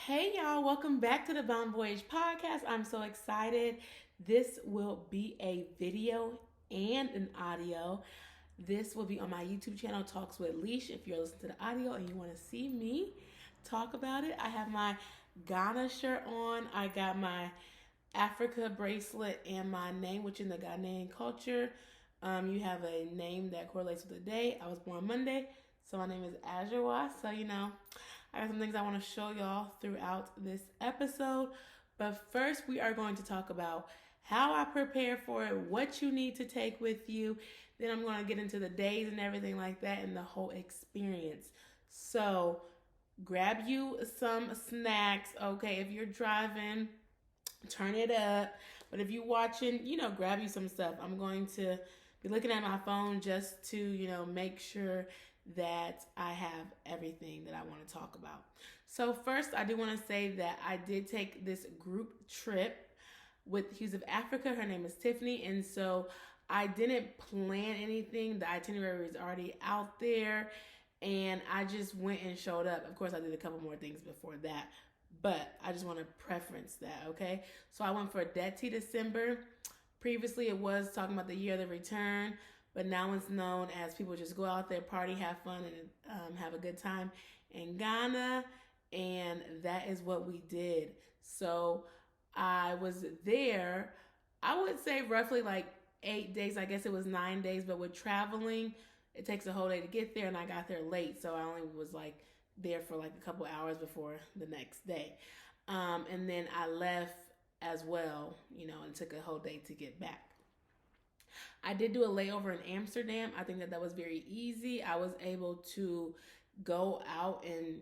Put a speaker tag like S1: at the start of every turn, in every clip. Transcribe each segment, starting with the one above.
S1: Hey y'all, welcome back to the Bon Voyage podcast. I'm so excited. This will be a video and an audio. This will be on my YouTube channel, Talks with Leash. If you're listening to the audio and you want to see me talk about it, I have my Ghana shirt on. I got my Africa bracelet and my name, which in the Ghanaian culture, you have a name that correlates with the day. I was born Monday, so my name is Azurwa. So, I got some things I want to show y'all throughout this episode. But first, we are going to talk about how I prepare for it, what you need to take with you. Then I'm going to get into the days and everything like that and the whole experience. So, grab you some snacks, okay? If you're driving, turn it up. But if you're watching, grab you some stuff. I'm going to be looking at my phone just to, make sure that I have everything that I want to talk about. So first, I do want to say that I did take this group trip with Hues of Africa. Her name is Tiffany, and so I didn't plan anything. The itinerary was already out there, and I just went and showed up. Of course, I did a couple more things before that, but I just want to preference that, okay? So I went for Detty December. Previously, it was talking about the year of the return, but now it's known as people just go out there, party, have fun, and have a good time in Ghana, and that is what we did. So I was there, I would say roughly like 8 days. I guess it was 9 days, but with traveling, it takes a whole day to get there, and I got there late, so I only was like there for like a couple hours before the next day. And then I left as well, and took a whole day to get back. I did do a layover in Amsterdam. I think that was very easy. I was able to go out and,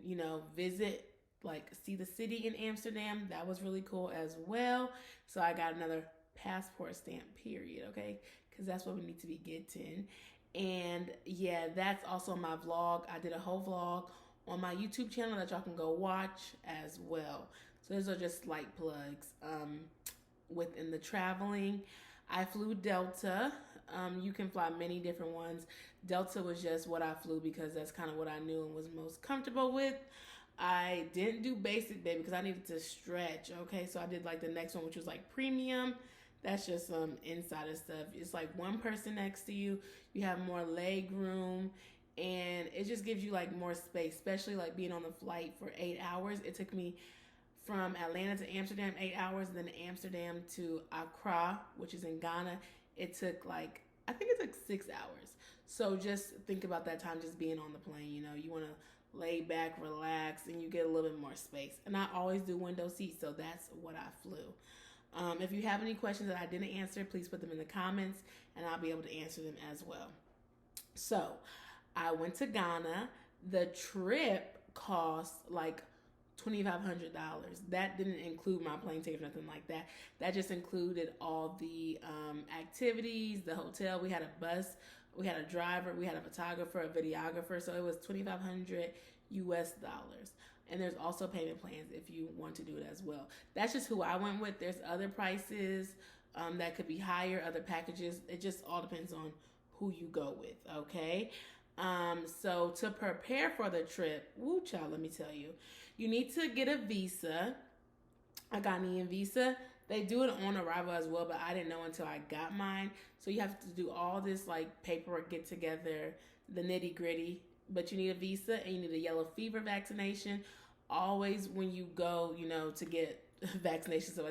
S1: visit, like see the city in Amsterdam. That was really cool as well. So I got another passport stamp, period, okay? Because that's what we need to be getting. And yeah, that's also my vlog. I did a whole vlog on my YouTube channel that y'all can go watch as well. So those are just light plugs within the traveling. I flew Delta. You can fly many different ones. Delta was just what I flew because that's kind of what I knew and was most comfortable with. I didn't do basic day because I needed to stretch, okay? So I did like the next one, which was like premium. That's just some insider stuff. It's like one person next to you. You have more leg room, and it just gives you like more space, especially like being on the flight for 8 hours. It took me from Atlanta to Amsterdam 8 hours, and then Amsterdam to Accra, which is in Ghana. It took like, I think it took 6 hours. So just think about that time just being on the plane. You want to lay back, relax, and you get a little bit more space. And I always do window seats, so that's what I flew. If you have any questions that I didn't answer, please put them in the comments, and I'll be able to answer them as well. So I went to Ghana. The trip cost like $2,500. That didn't include my plane ticket or nothing like that. That just included all the activities, the hotel. We had a bus, we had a driver, we had a photographer, a videographer. So it was $2,500 US. And there's also payment plans if you want to do it as well. That's just who I went with. There's other prices that could be higher, other packages. It just all depends on who you go with, okay? So to prepare for the trip, woo child, let me tell you, you need to get a visa, a Ghanaian visa. They do it on arrival as well, but I didn't know until I got mine. So you have to do all this like paperwork, get together, the nitty gritty. But you need a visa and you need a yellow fever vaccination. Always when you go, to get vaccinations, so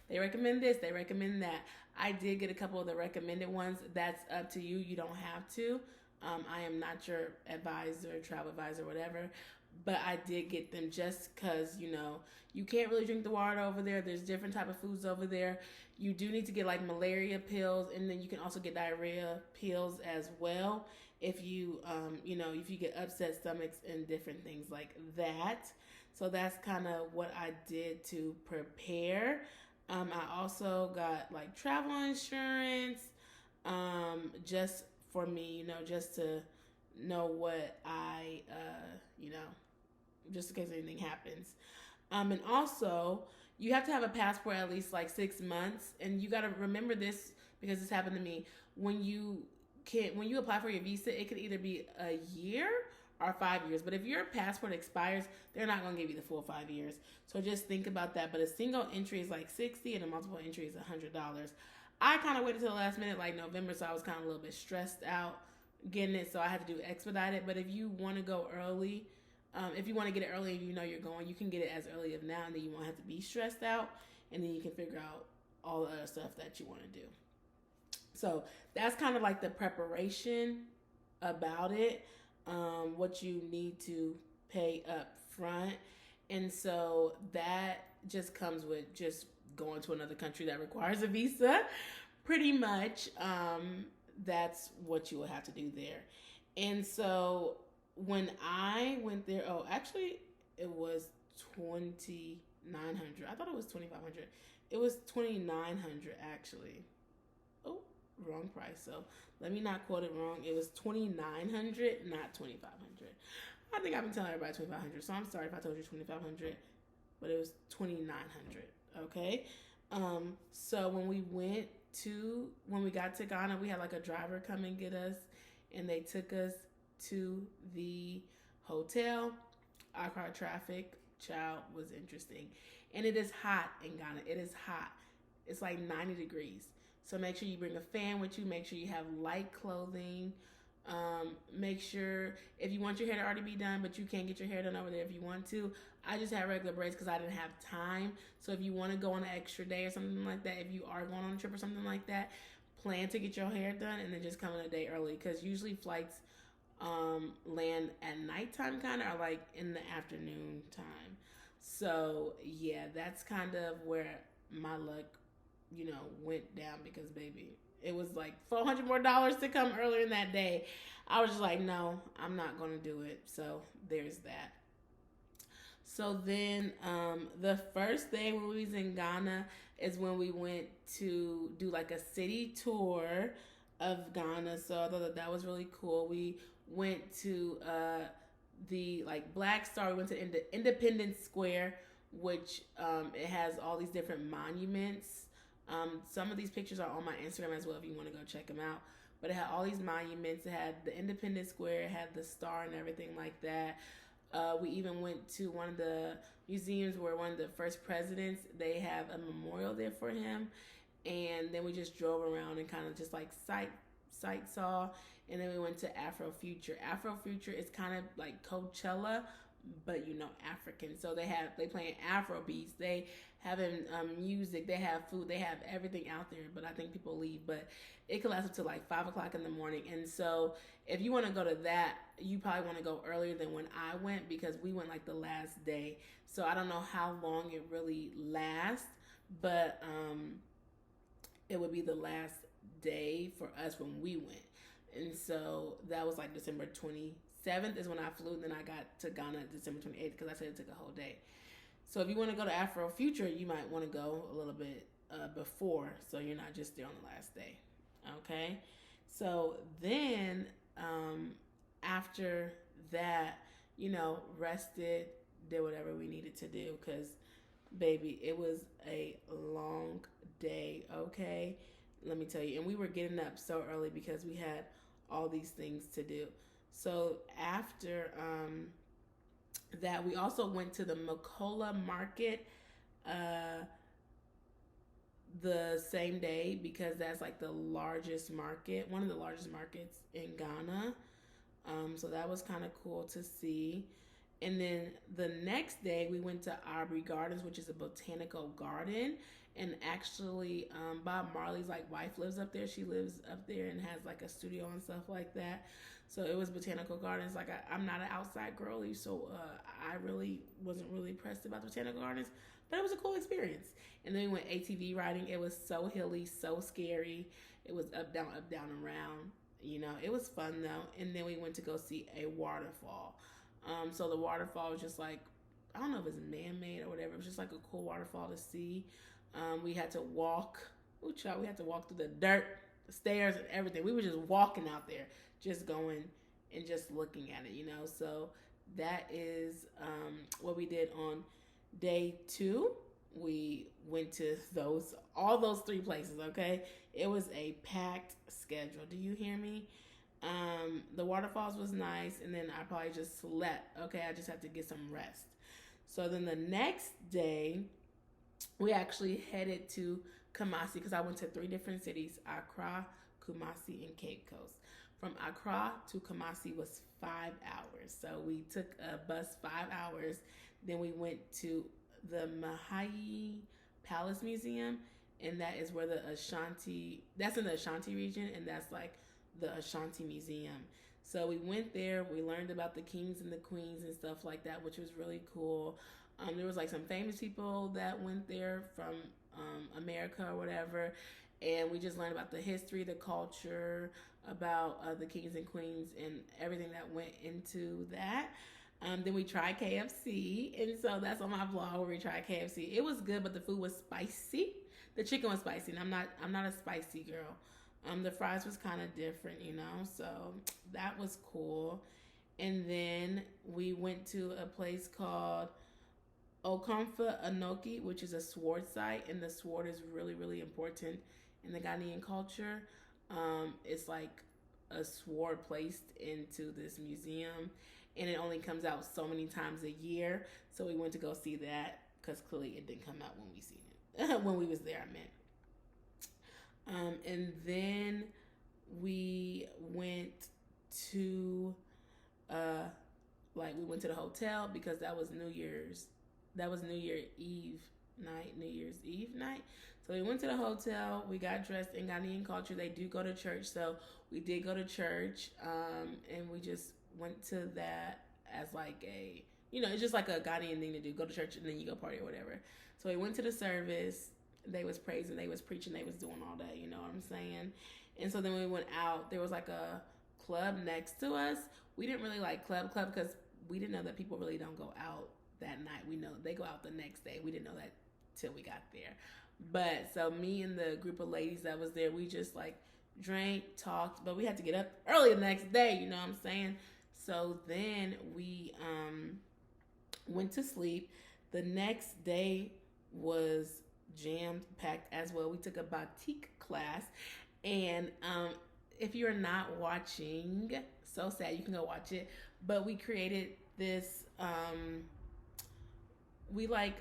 S1: they recommend this, they recommend that. I did get a couple of the recommended ones. That's up to you. You don't have to. I am not your advisor, travel advisor, whatever. But I did get them just because, you can't really drink the water over there. There's different type of foods over there. You do need to get like malaria pills, and then you can also get diarrhea pills as well if you, if you get upset stomachs and different things like that. So that's kind of what I did to prepare. I also got like travel insurance, just for me, just to know what I, just in case anything happens. And also, you have to have a passport at least like 6 months, and you got to remember this because this happened to me. When you apply for your visa, it could either be a year are 5 years. But if your passport expires, they're not going to give you the full 5 years. So just think about that. But a single entry is like 60 and a multiple entry is $100. I kind of waited till the last minute, like November, so I was kind of a little bit stressed out getting it, so I had to do expedited. But if you want to go early, if you want to get it early and you know you're going, you can get it as early as now, and then you won't have to be stressed out, and then you can figure out all the other stuff that you want to do. So that's kind of like the preparation about it, what you need to pay up front. And so that just comes with just going to another country that requires a visa, pretty much. That's what you will have to do there. And so when I went there, oh, actually, it was 2,900. I thought it was 2,500. It was 2,900 actually. Oh, wrong price. So let me not quote it wrong. It was 2,900, not 2,500. I think I've been telling everybody 2,500. So I'm sorry if I told you 2,500, but it was 2,900. Okay. So when we got to Ghana, we had like a driver come and get us, and they took us to the hotel. Our car traffic, child, was interesting. And it is hot in Ghana. It is hot. It's like 90 degrees. So make sure you bring a fan with you. Make sure you have light clothing. Make sure if you want your hair to already be done, but you can't get your hair done over there if you want to. I just had regular braids because I didn't have time. So if you want to go on an extra day or something like that, if you are going on a trip or something like that, plan to get your hair done and then just come in a day early, because usually flights land at nighttime kind of, or like in the afternoon time. So yeah, that's kind of where my luck, went down, because baby, it was like $400 more to come earlier in that day. I was just like, no, I'm not going to do it. So there's that. So then the first day when we was in Ghana is when we went to do like a city tour of Ghana. So I thought that was really cool. We went to the like Black Star. We went to Independence Square, which it has all these different monuments. Some of these pictures are on my Instagram as well if you want to go check them out. But it had all these monuments. It had the Independence Square. It had the star and everything like that. We even went to one of the museums where one of the first presidents, they have a memorial there for him. And then we just drove around and kind of just like sight saw. And then we went to Afrofuture. Afrofuture is kind of like Coachella, but African. So they playing Afro beats. They having music. They have food. They have everything out there. But I think people leave. But it could last up to like 5:00 in the morning. And so if you want to go to that, you probably want to go earlier than when I went, because we went like the last day. So I don't know how long it really lasts, but it would be the last day for us when we went. And so that was like December 27th is when I flew. And then I got to Ghana December 28th, because I said it took a whole day. So if you want to go to Afrofuture, you might want to go a little bit before, so you're not just there on the last day. Okay? So then after that, rested, did whatever we needed to do, because, baby, it was a long day, okay? Let me tell you. And we were getting up so early because we had all these things to do. So after that, we also went to the Makola market the same day, because that's like the largest market, one of the largest markets in Ghana. So that was kind of cool to see. And then the next day we went to Aubrey Gardens, which is a botanical garden. And actually, Bob Marley's like wife lives up there. She lives up there and has like a studio and stuff like that. So it was botanical gardens. Like I'm not an outside girly, so I really wasn't really impressed about the botanical gardens, but it was a cool experience. And then we went ATV riding. It was so hilly, so scary. It was up, down, around. It was fun though. And then we went to go see a waterfall. So the waterfall was just like, I don't know if it's man-made or whatever. It was just like a cool waterfall to see. We had to walk. We had to walk through the dirt, the stairs, and everything. We were just walking out there, just going and just looking at it, So that is what we did on day 2. We went to all those 3 places, okay? It was a packed schedule. Do you hear me? The waterfalls was nice, and then I probably just slept. Okay, I just had to get some rest. So then the next day, we actually headed to Kumasi because I went to 3 different cities: Accra, Kumasi, and Cape Coast. From Accra to Kumasi was 5 hours. So we took a bus 5 hours. Then we went to the Mahai Palace Museum, and that is where the Ashanti, that's in the Ashanti region, and that's like the Ashanti Museum. So we went there, we learned about the kings and the queens and stuff like that, which was really cool. There was like some famous people that went there from America or whatever, and we just learned about the history, the culture, about the kings and queens, and everything that went into that. Then we tried KFC, and so that's on my vlog where we tried KFC. It was good, but the food was spicy. The chicken was spicy, and I'm not a spicy girl. The fries was kind of different, you know, so that was cool. And then we went to a place called Okomfa Anoki, which is a sword site, and the sword is really, really important in the Ghanaian culture. It's like a sword placed into this museum, and it only comes out so many times a year. So we went to go see that because clearly it didn't come out when we seen it when we was there. I meant. And then we went to we went to the hotel because that was New Year's Eve night. So we went to the hotel, we got dressed in Ghanaian culture. They do go to church, so we did go to church, and we just went to that as like a, you know, it's just like a Ghanaian thing to do, go to church and then you go party or whatever. So we went to the service, they was praising, they was preaching, they was doing all that, you know what I'm saying? And so then when we went out, there was like a club next to us. We didn't really like club because we didn't know that people really don't go out that night. We know they go out the next day. We didn't know that till we got there. But so me and the group of ladies that was there, we just like drank, talked, but we had to get up early the next day, you know what I'm saying? So then we went to sleep. The next day was jammed packed as well. We took a batik class, and if you're not watching, so sad, you can go watch it, but we created this we like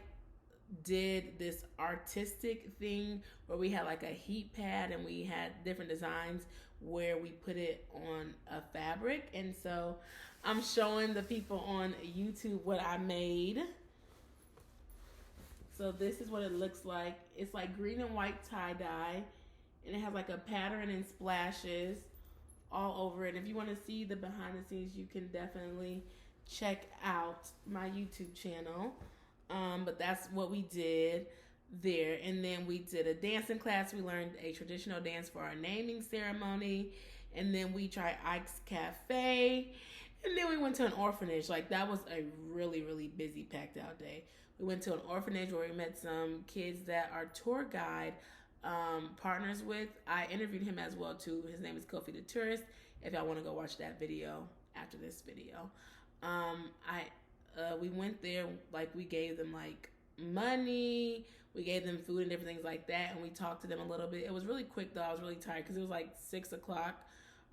S1: did this artistic thing where we had like a heat pad and we had different designs where we put it on a fabric. And so I'm showing the people on YouTube what I made. So this is what it looks like. It's like green and white tie-dye, and it has like a pattern and splashes all over it. If you want to see the behind the scenes, you can definitely check out my YouTube channel. But that's what we did there. And then we did a dancing class. We learned a traditional dance for our naming ceremony. And then we tried Ike's Cafe. And then we went to an orphanage. Like, that was a really, really busy, packed out day. We went to an orphanage where we met some kids that our tour guide partners with. I interviewed him as well too. His name is Kofi the Tourist. If y'all want to go watch that video after this video. We went there, like we gave them like money, we gave them food and different things like that, and we talked to them a little bit. It was really quick though. I was really tired because it was like 6 o'clock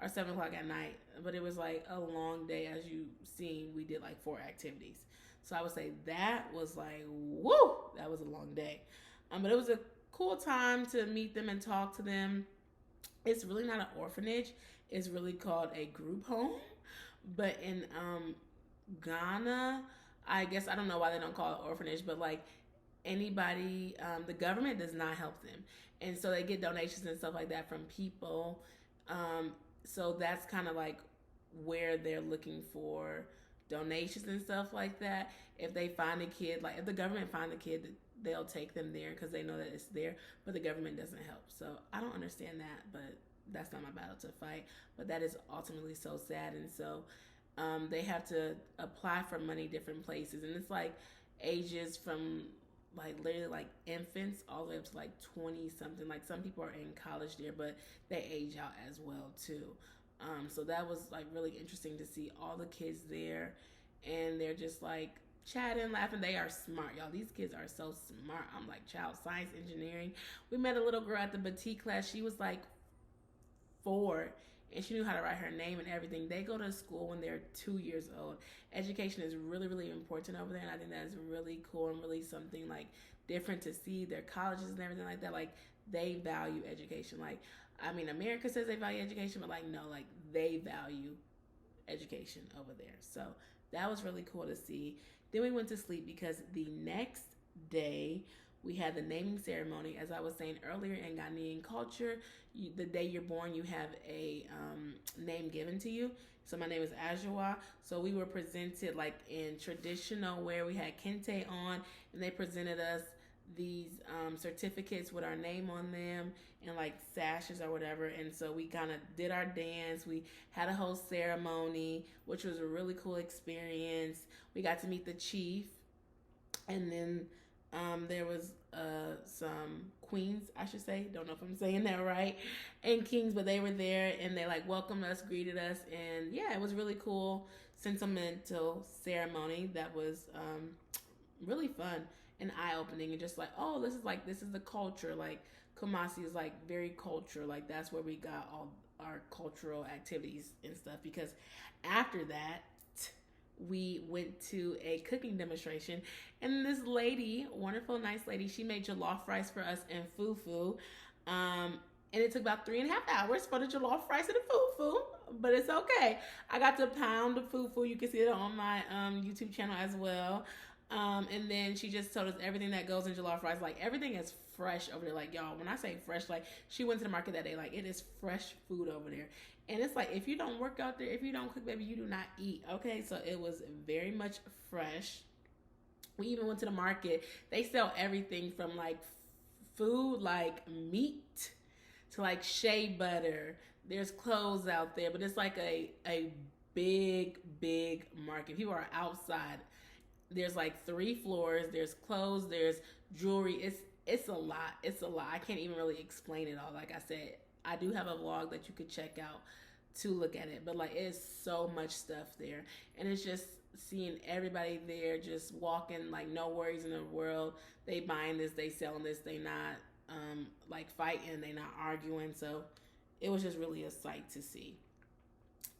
S1: or 7 o'clock at night, but it was like a long day. As you seen, we did like 4 activities. So I would say that was like, woo, that was a long day. But it was a cool time to meet them and talk to them. It's really not an orphanage. It's really called a group home. But in Ghana, I guess, I don't know why they don't call it orphanage, but like anybody, the government does not help them. And so they get donations and stuff like that from people. So that's kind of like where they're looking for donations and stuff like that. If they find a kid, like if the government find a kid, they'll take them there because they know that it's there, but the government doesn't help. So I don't understand that, but that's not my battle to fight. But that is ultimately so sad. And so they have to apply for money different places, and it's like ages from like literally like infants all the way up to like 20 something. Like some people are in college there, but they age out as well too. So that was like really interesting to see all the kids there, and they're just like chatting, laughing. They are smart, y'all. These kids are so smart. I'm like, child science, engineering. We met a little girl at the batik class. She was like 4, and she knew how to write her name and everything. They go to school when they're 2 years old. Education is really, really important over there, and I think that is really cool and really something like different to see. Their colleges and everything like that, like they value education. Like, I mean, America says they value education, but like no, like they value education over there. So that was really cool to see. Then we went to sleep because the next day we had the naming ceremony. As I was saying earlier, in Ghanaian culture, the day you're born, you have a name given to you. So my name is Ajoa. So we were presented like in traditional wear. We had kente on, and they presented us these certificates with our name on them and like sashes or whatever. And so we kind of did our dance. We had a whole ceremony, which was a really cool experience. We got to meet the chief, and then there was some queens, I should say. Don't know if I'm saying that right, and kings, but they were there and they like welcomed us, greeted us, and yeah, it was really cool, sentimental ceremony that was really fun and eye-opening, and just like, oh, this is the culture. Like Kumasi is like very culture, like that's where we got all our cultural activities and stuff. Because after that we went to a cooking demonstration, and this lady, wonderful, nice lady, she made jollof rice for us and fufu. And it took about 3.5 hours for the jollof rice and the fufu, but it's okay. I got to pound the fufu. You can see it on my YouTube channel as well. And then she just told us everything that goes in jollof rice. Like everything is fresh over there. Like y'all, when I say fresh, like she went to the market that day. Like it is fresh food over there. And it's like, if you don't work out there, if you don't cook, baby, you do not eat. Okay, so it was very much fresh. We even went to the market. They sell everything from like food, like meat, to like shea butter. There's clothes out there, but it's like a big market. People are outside. There's like 3 floors. There's clothes. There's jewelry. It's a lot. It's a lot. I can't even really explain it all. Like I said, I do have a vlog that you could check out to look at it, but like it's so much stuff there, and it's just seeing everybody there just walking like no worries in the world. They buying this, they selling this, they not like fighting, they not arguing. So it was just really a sight to see.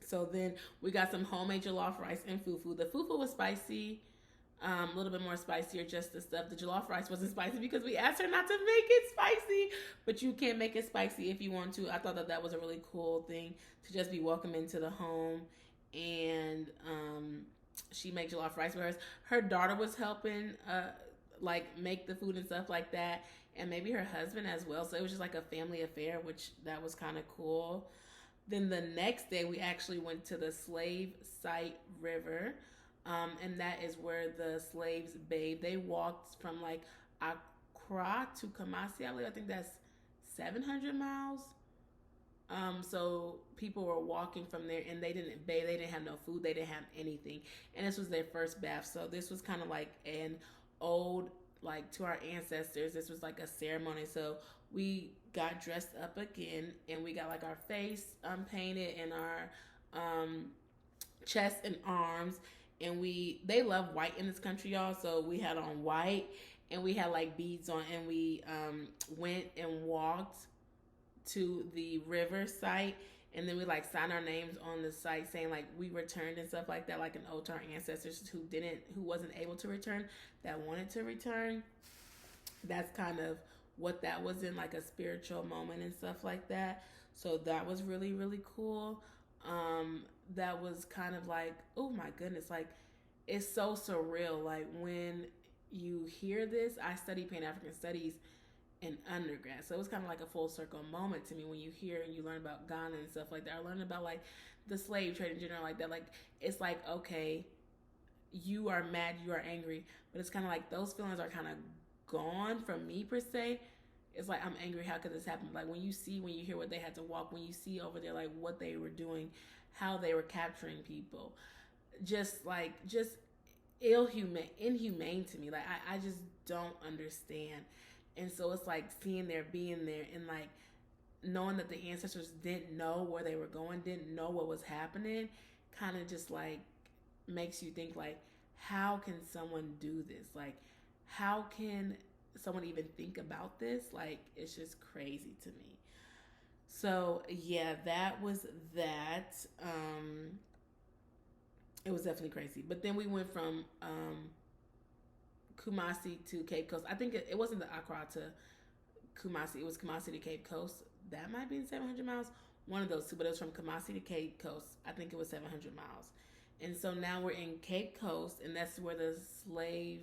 S1: So then we got some homemade jollof rice and fufu. The fufu was spicy, a little bit more spicier, just the stuff. The jollof rice wasn't spicy because we asked her not to make it spicy, but you can make it spicy if you want to. I thought that was a really cool thing to just be welcome into the home. And she made jollof rice for us. Her daughter was helping like make the food and stuff like that, and maybe her husband as well. So it was just like a family affair, which that was kind of cool. Then the next day we actually went to the slave site river. And that is where the slaves bathed. They walked from like Accra to Kumasi, I believe. I think that's 700 miles. So people were walking from there, and they didn't bathe. They didn't have no food. They didn't have anything. And this was their first bath. So this was kind of like an old, like to our ancestors, this was like a ceremony. So we got dressed up again, and we got like our face painted and our chest and arms. And they love white in this country, y'all. So we had on white, and we had like beads on, and we went and walked to the river site, and then we like signed our names on the site saying like we returned and stuff like that, like an ode to our ancestors who wasn't able to return, that wanted to return. That's kind of what that was in, like a spiritual moment and stuff like that. So that was really, really cool. That was kind of like, oh my goodness, like it's so surreal. Like when you hear this, I studied Pan-African Studies in undergrad, so it was kind of like a full circle moment to me when you hear and you learn about Ghana and stuff like that. I learned about like the slave trade in general, like that. Like it's like, okay, you are mad, you are angry, but it's kind of like those feelings are kind of gone from me per se. It's like, I'm angry, how could this happen? Like when you hear what they had to walk, when you see over there like what they were doing, how they were capturing people, just inhumane to me. Like I just don't understand. And so it's like being there, and like knowing that the ancestors didn't know where they were going, didn't know what was happening, kind of just like makes you think like, how can someone do this? Like how can someone even think about this? Like it's just crazy to me. So yeah, that was that. It was definitely crazy. But then we went from Kumasi to Cape Coast. I think it wasn't the Accra to Kumasi. It was Kumasi to Cape Coast. That might be 700 miles. One of those two, but it was from Kumasi to Cape Coast. I think it was 700 miles. And so now we're in Cape Coast, and that's where the slave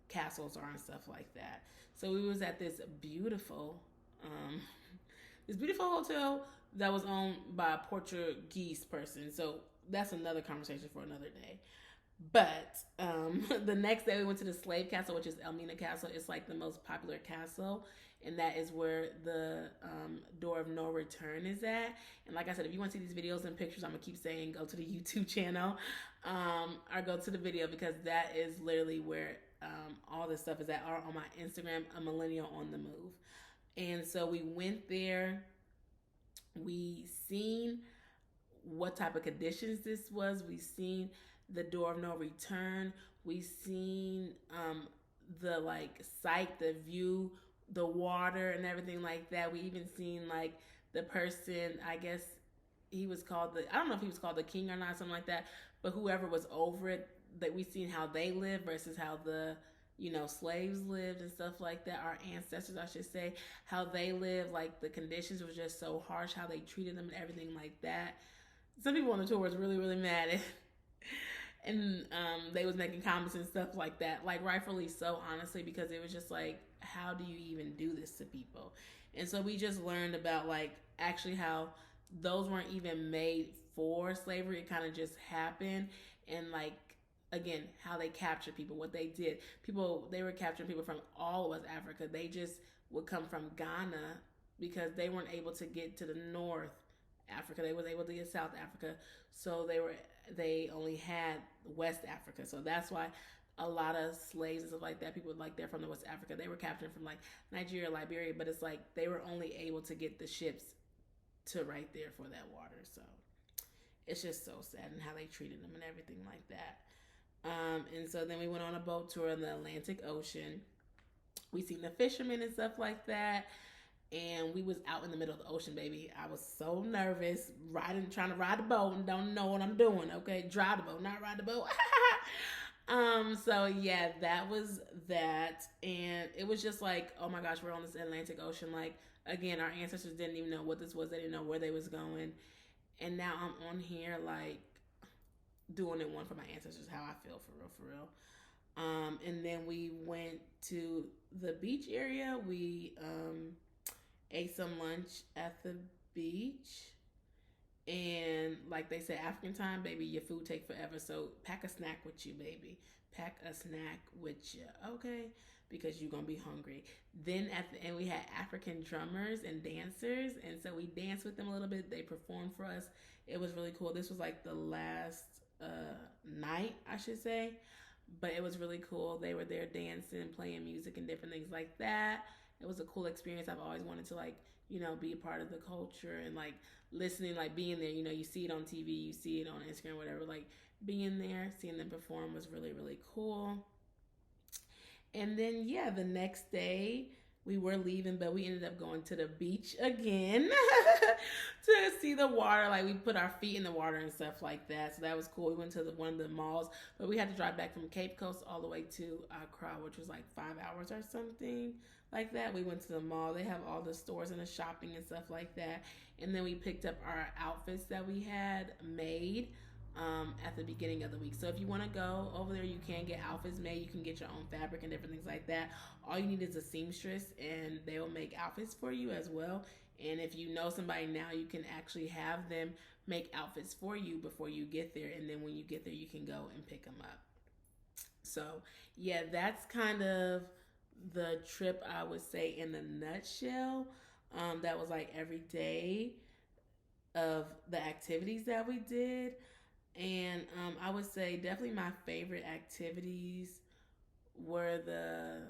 S1: castles are and stuff like that. So we was at um, this beautiful hotel that was owned by a Portuguese person. So that's another conversation for another day. But the next day we went to the slave castle, which is Elmina Castle. It's like the most popular castle, and that is where the door of no return is at. And like I said, if you want to see these videos and pictures, I'm gonna keep saying go to the YouTube channel or go to the video, because that is literally where all this stuff is at. Or on my Instagram, a millennial on the move. And so we went there. We seen what type of conditions this was. We seen the door of no return. We seen the like sight, the view, the water, and everything like that. We even seen like the person. I guess he was called the. I don't know if he was called the king or not, something like that. But whoever was over it, that we seen how they lived versus how the slaves lived and stuff like that. Our ancestors, I should say, how they lived. Like the conditions was just so harsh, how they treated them and everything like that. Some people on the tour was really, really mad at, and they was making comments and stuff like that, like rightfully so, honestly, because it was just like, how do you even do this to people? And so we just learned about like actually how those weren't even made for slavery. It kind of just happened. And like, again, how they captured people, what they did. People, they were capturing people from all of West Africa. They just would come from Ghana because they weren't able to get to the North Africa. They was able to get South Africa. So they only had West Africa. So that's why a lot of slaves and stuff like that, people like they're from the West Africa, they were captured from like Nigeria, Liberia, but it's like they were only able to get the ships to right there for that water. So it's just so sad and how they treated them and everything like that. And so then we went on a boat tour in the Atlantic Ocean. We seen the fishermen and stuff like that. And we was out in the middle of the ocean, baby. I was so nervous trying to ride the boat and don't know what I'm doing. Okay, drive the boat, not ride the boat. So yeah, that was that, and it was just like, oh my gosh, we're on this Atlantic Ocean. Like again, our ancestors didn't even know what this was. They didn't know where they was going, and now I'm on here like doing it one for my ancestors. How I feel, for real. And then we went to the beach area. We ate some lunch at the beach, and like they say, African time, baby, your food take forever. So pack a snack with you, baby. Pack a snack with you, okay? Because you're gonna be hungry. Then at the end, we had African drummers and dancers, and so we danced with them a little bit. They performed for us. It was really cool. This was like the last night, I should say, but it was really cool. They were there dancing, playing music, and different things like that. It was a cool experience. I've always wanted to like, be a part of the culture and like listening, like being there. You see it on TV, you see it on Instagram, whatever. Like being there, seeing them perform was really, really cool. And then yeah, the next day we were leaving, but we ended up going to the beach again to see the water. Like we put our feet in the water and stuff like that. So that was cool. We went to one of the malls, but we had to drive back from Cape Coast all the way to Accra, which was like 5 hours or something like that. We went to the mall. They have all the stores and the shopping and stuff like that. And then we picked up our outfits that we had made at the beginning of the week. So if you want to go over there, you can get outfits made. You can get your own fabric and different things like that. All you need is a seamstress, and they will make outfits for you as well. And if you know somebody now, you can actually have them make outfits for you before you get there. And then when you get there, you can go and pick them up. So yeah, that's kind of the trip, I would say, in a nutshell. That was like every day of the activities that we did. And I would say definitely my favorite activities were the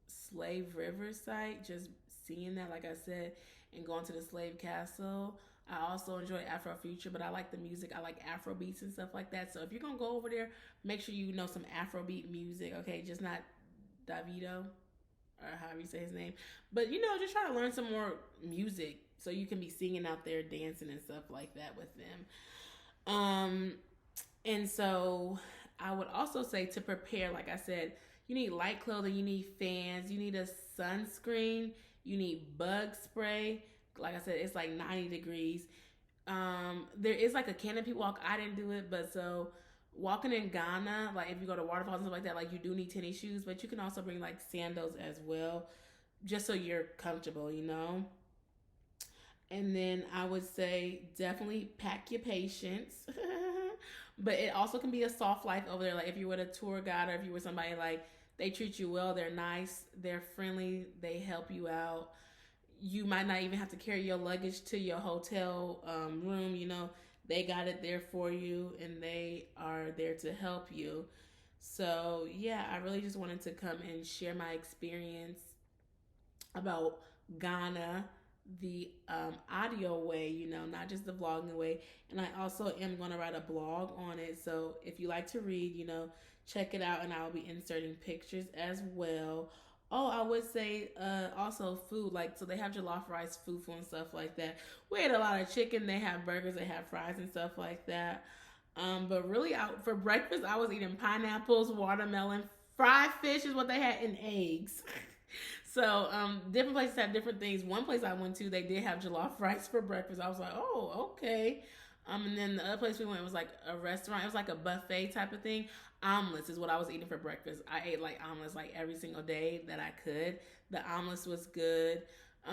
S1: Slave River site, just seeing that, like I said, and going to the slave castle. I also enjoy Afrofuture, but I like the music. I like Afro beats and stuff like that. So if you're going to go over there, make sure you know some Afrobeat music, okay? Just not Davido, or however you say his name. But, just try to learn some more music so you can be singing out there, dancing and stuff like that with them. And so I would also say to prepare, like I said, you need light clothing, you need fans, you need a sunscreen, you need bug spray. Like I said, it's like 90 degrees. There is like a canopy walk. I didn't do it, but so walking in Ghana, like if you go to waterfalls and stuff like that, like you do need tennis shoes, but you can also bring like sandals as well, just so you're comfortable, you know. And then I would say definitely pack your patience. But it also can be a soft life over there. Like if you're with a tour guide or if you were somebody like they treat you well, they're nice, they're friendly, they help you out. You might not even have to carry your luggage to your hotel room. You know, they got it there for you and they are there to help you. So, yeah, I really just wanted to come and share my experience about Ghana the audio way, you know, not just the vlogging way. And I also am going to write a blog on it. So if you like to read, you know, check it out and I'll be inserting pictures as well. Oh, I would say also food, like, so they have jollof rice, fufu, and stuff like that. We had a lot of chicken. They have burgers, they have fries and stuff like that. But really, out for breakfast, I was eating pineapples, watermelon, fried fish is what they had, and eggs. So different places have different things. One place I went to, they did have jollof rice for breakfast. I was like, oh, okay. And then the other place we went was like a restaurant. It was like a buffet type of thing. Omelets is what I was eating for breakfast. I ate like omelets like every single day that I could. The omelets was good.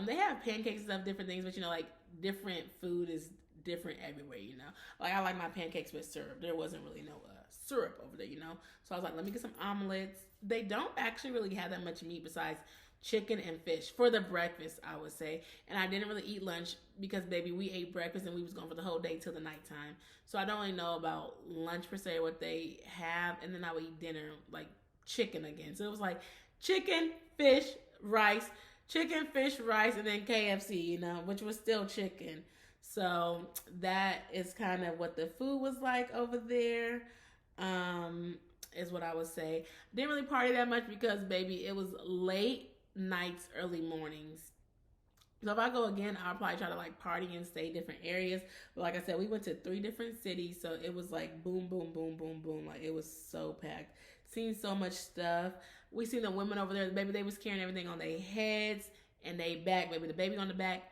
S1: They have pancakes and stuff, different things, but you know, like different food is different everywhere, you know. Like I like my pancakes with syrup. There wasn't really no syrup over there, you know. So I was like, let me get some omelets. They don't actually really have that much meat besides chicken and fish for the breakfast, I would say. And I didn't really eat lunch because, baby, we ate breakfast and we was going for the whole day till the nighttime. So I don't really know about lunch per se, what they have. And then I would eat dinner, like chicken again. So it was like chicken, fish, rice, chicken, fish, rice, and then KFC, you know, which was still chicken. So that is kind of what the food was like over there. Is what I would say. Didn't really party that much because, baby, it was late nights, early mornings. So if I go again, I'll probably try to like party and stay different areas. But like I said, we went to 3 different cities, so it was like boom, boom, boom, boom, boom. Like it was so packed. Seen so much stuff. We seen the women over there. Baby, they was carrying everything on their heads and they back. Baby, the baby on the back,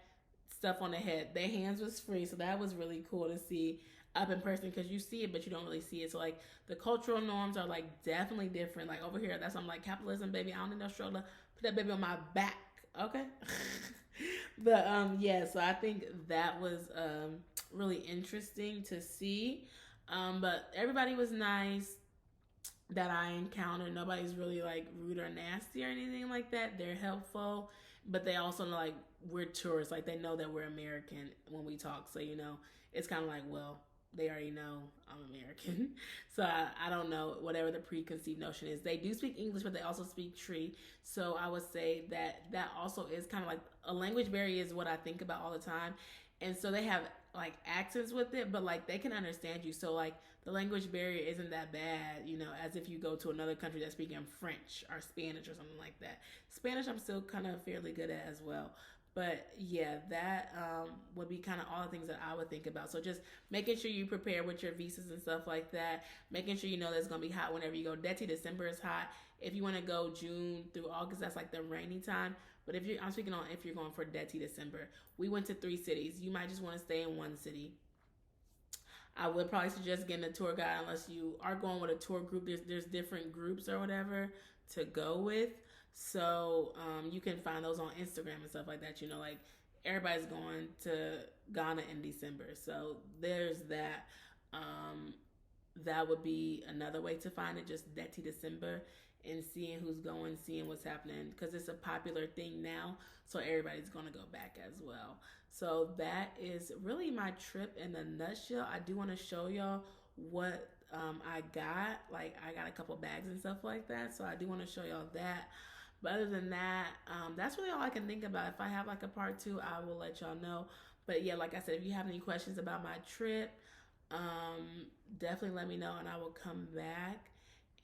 S1: stuff on the head. Their hands was free, so that was really cool to see up in person because you see it but you don't really see it. So like the cultural norms are like definitely different. Like over here, that's I'm like capitalism, baby. I don't need no stroller. Put that baby on my back, okay? But yeah, so I think that was really interesting to see. But everybody was nice that I encountered. Nobody's really like rude or nasty or anything like that. They're helpful, but they also know like we're tourists. Like they know that we're American when we talk. So you know, it's kind of like, well, they already know I'm American. So I don't know, whatever the preconceived notion is. They do speak English, but they also speak Tree. So I would say that that also is kind of like a language barrier is what I think about all the time. And so they have like accents with it, but like they can understand you. So like the language barrier isn't that bad, you know, as if you go to another country that's speaking French or Spanish or something like that. Spanish I'm still kind of fairly good at as well. But yeah, that would be kind of all the things that I would think about. So just making sure you prepare with your visas and stuff like that. Making sure you know that it's going to be hot whenever you go. Detty, December is hot. If you want to go June through August, that's like the rainy time. But I'm speaking on if you're going for Detty, December. We went to 3 cities. You might just want to stay in one city. I would probably suggest getting a tour guide unless you are going with a tour group. There's different groups or whatever to go with. So you can find those on Instagram and stuff like that. You know, like everybody's going to Ghana in December. So there's that. That would be another way to find it, just Detty December and seeing who's going, seeing what's happening. Because it's a popular thing now. So everybody's going to go back as well. So that is really my trip in a nutshell. I do want to show y'all what I got. Like I got a couple bags and stuff like that. So I do want to show y'all that. But other than that, that's really all I can think about. If I have like a part 2, I will let y'all know. But yeah, like I said, if you have any questions about my trip, definitely let me know and I will come back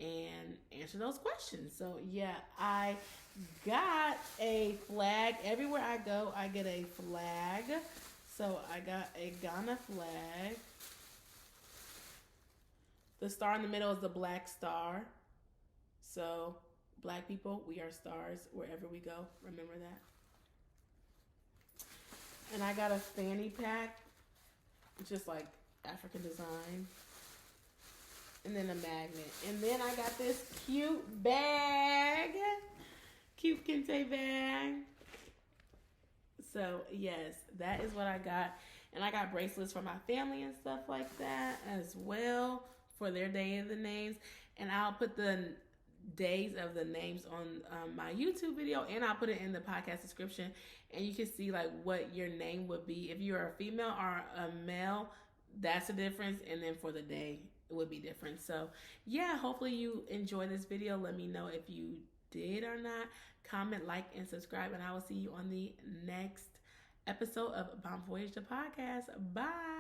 S1: and answer those questions. So yeah, I got a flag. Everywhere I go, I get a flag. So I got a Ghana flag. The star in the middle is the black star. So black people, we are stars wherever we go. Remember that. And I got a fanny pack, just like African design. And then a magnet. And then I got this cute bag. Cute kente bag. So, yes, that is what I got. And I got bracelets for my family and stuff like that as well for their day of the names. And I'll put the days of the names on my YouTube video, and I'll put it in the podcast description. And you can see like what your name would be. If you're a female or a male, that's the difference. And then for the day, it would be different. So yeah, hopefully you enjoy this video. Let me know if you did or not. Comment, like, and subscribe, and I will see you on the next episode of Bon Voyage the podcast. Bye.